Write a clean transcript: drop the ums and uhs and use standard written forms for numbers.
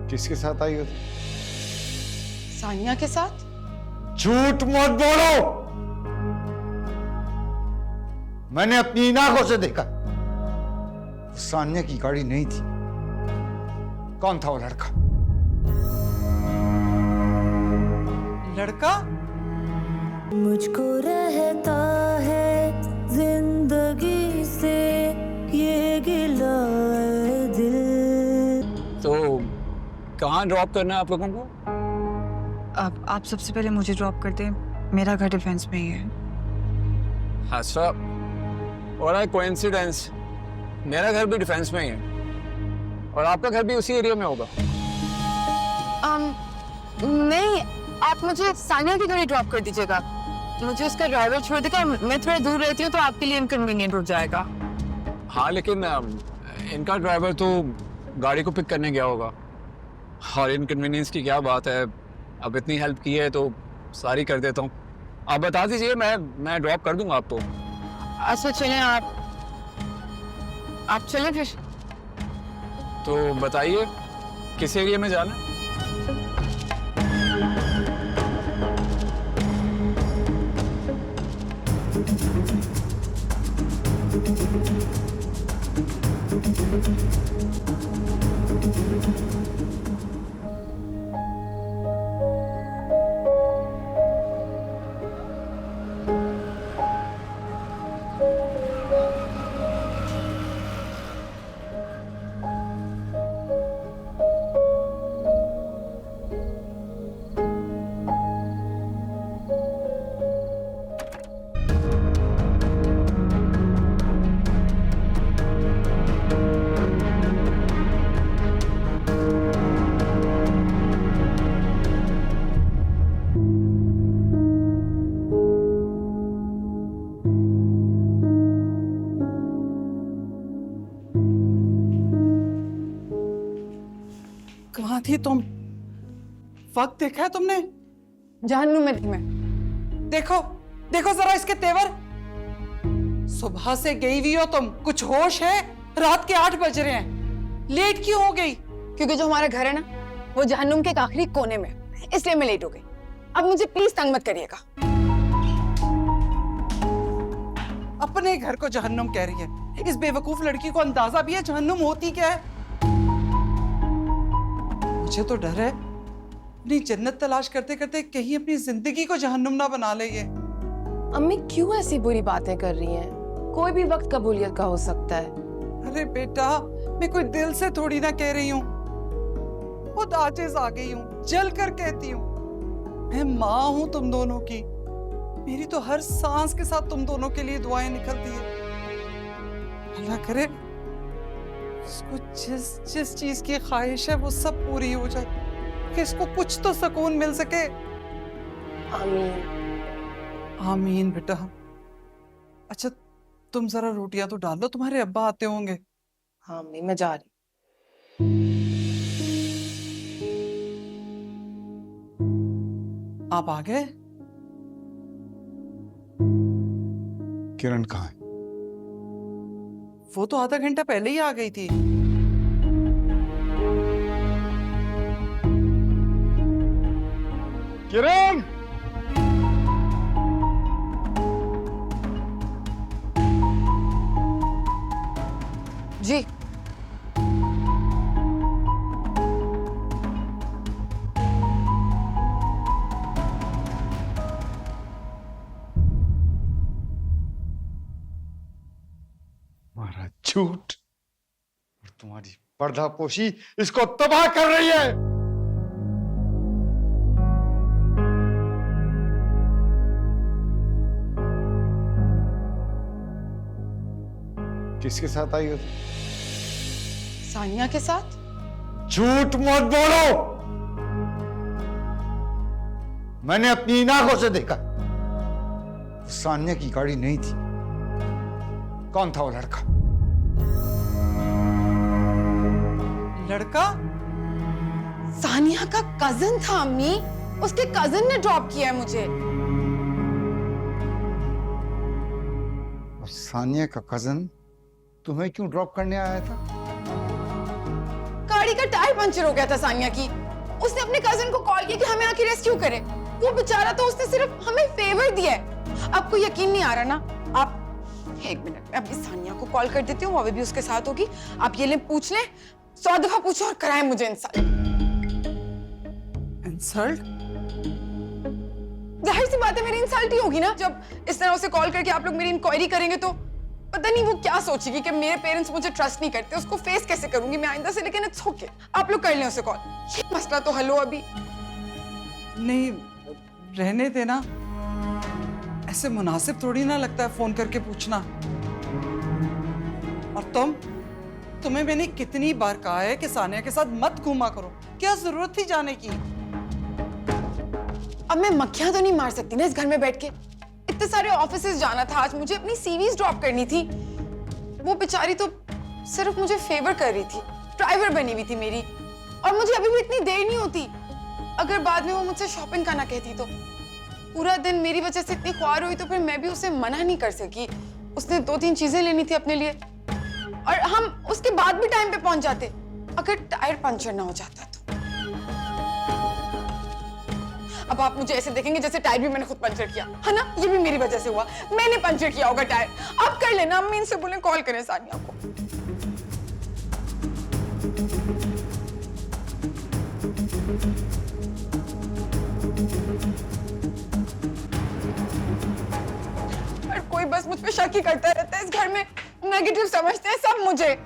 किसके साथ आई हो तुम? सानिया के साथ। झूठ मत बोलो। मैंने अपनी इन आंखों से देखा। वो सानिया की गाड़ी नहीं थी। कौन था वो लड़का? लड़का? मुझको रहता है जिंदगी से ये गिला है दिल। तो कहाँ ड्रॉप करना है आप लोगों को? अब आप सबसे पहले मुझे ड्रॉप कर दें, मेरा घर डिफेंस में ही है। अच्छा, और कोइंसिडेंस, मेरा घर भी डिफेंस में ही है और आपका घर भी उसी एरिया में होगा। नहीं, आप मुझे सानिया की गाड़ी ड्रॉप कर दीजिएगा। मुझे उसका ड्राइवर छोड़ देगा, मैं थोड़ा दूर रहती हूँ तो आपके लिए इनकन्वीनियंट हो जाएगा। हाँ, लेकिन इनका ड्राइवर तो गाड़ी को पिक करने गया होगा और इनकन्वीनियंस की क्या बात है। अब इतनी हेल्प की है तो सारी कर देता हूँ। आप बता दीजिए, मैं ड्रॉप कर दूंगा आपको। अच्छा चलें, आप चलें फिर। तो बताइए किस एरिया में जाना है? कहाँ थी तुम? वक्त देखा है तुमने? जहन्नुम में थी मैं। देखो देखो जरा इसके तेवर। सुबह से गई हुई हो तुम, कुछ होश है? रात के 8 बज रहे हैं, लेट क्यों हो गई? क्योंकि जो हमारा घर है ना, वो जहन्नुम के एक आखिरी कोने में, इसलिए मैं लेट हो गई। अब मुझे प्लीज तंग मत करिएगा। अपने घर को जहन्नुम कह रही है। इस बेवकूफ लड़की को अंदाजा भी है जहन्नुम होती क्या है? मुझे तो डर है अपनी जन्नत तलाश करते करते कहीं अपनी जिंदगी को जहन्नुम ना बना ले ये। अम्मी क्यों ऐसी बुरी बातें कर रही हैं? कोई भी वक्त कबूलियत का हो सकता है। अरे बेटा, मैं कोई दिल से थोड़ी ना कह रही हूँ, खुद आजिज आ गई हूँ, जल कर कहती हूँ। मैं माँ हूँ तुम दोनों की। मेरी तो हर सांस के साथ तुम दोनों के लिए दुआएं निकलती है। अल्लाह करे इसको जिस चीज की ख्वाहिश है वो सब पूरी हो जाए, कि इसको कुछ तो सुकून मिल सके। आमीन। आमीन बेटा। अच्छा तुम जरा रोटियां तो डालो, तुम्हारे अब्बा आते होंगे। हाँ अम्मी, मैं जा रही। आप आ गए? किरण कहाँ है? वो तो आधा घंटा पहले ही आ गई थी। किरण! जी तुम्हारा झूठ और तुम्हारी पर्दापोशी इसको तबाह कर रही है। किसके साथ आई हो तुम? सानिया के साथ। झूठ मत बोलो। मैंने अपनी इन आंखों से देखा। वो सानिया की गाड़ी नहीं थी। कौन था वो लड़का? लड़का? सानिया का कजिन था अम्मी, उसके कजिन ने ड्रॉप किया है मुझे। और सानिया का कजिन तुम्हें क्यों ड्रॉप करने आया था? गाड़ी का टायर पंचर हो गया था सानिया की। उसने अपने कजिन को कॉल किया कि हमें आके रेस्क्यू करे। वो बेचारा तो उसने सिर्फ हमें फेवर दिया है। आपको यकीन नहीं आ रहा ना? आप एक मिनट, मैं अभी सानिया को कॉल कर देती हूँ, वो अभी भी उसके साथ होगी। आप ये ले, पूछ लें, 100 दफा पूछो और कराएं मुझे इंसल्ट। इंसल्ट? जाहिर सी बात है मेरी इंसल्ट ही होगी ना। जब इस तरह उसे कॉल करके आप लोग मेरी इंक्वायरी करेंगे तो पता नहीं वो क्या सोचेगी कि मेरे पेरेंट्स मुझे ट्रस्ट नहीं करते। उसको फेस कैसे करूंगी मैं आइंदा से, लेकिन इट्स ओके, आप लोग कर लें उसे कॉल। ये मसला तो हल हो अभी। नहीं, रहने देना। ऐसे मुनासिब थोड़ी ना लगता है फोन करके पूछना। और तुम्हें मैंने कितनी बार कहा है कि सानिया के साथ मत घूमा करो। क्या जरूरत थी जाने की? अब मैं मक्खियां तो नहीं मार सकती ना इस घर में बैठ के। इतने सारे ऑफिसेज जाना था आज, मुझे अपनी सीवीज ड्रॉप करनी थी। वो बेचारी तो सिर्फ मुझे फेवर कर रही थी, ड्राइवर बनी हुई थी मेरी, और मुझे अभी भी इतनी देर नहीं होती। अगर बाद में वो मुझसे शॉपिंग करना कहती तो पूरा दिन मेरी वजह से इतनी ख्वार हुई तो फिर मैं भी उसे मना नहीं कर सकी। उसने 2-3 चीजें लेनी थी अपने लिए और हम उसके बाद भी टाइम पे पहुंच जाते अगर टायर पंचर ना हो जाता तो। अब आप मुझे ऐसे देखेंगे जैसे टायर भी मैंने खुद पंचर किया है ना। ये भी मेरी वजह से हुआ, मैंने पंचर किया होगा टायर। आप कर लेना, अम्मी इनसे बोलें कॉल करें सानिया को। और कोई बस मुझ पे शक ही करता रहता है इस घर में, नेगेटिव समझते हैं सब मुझे।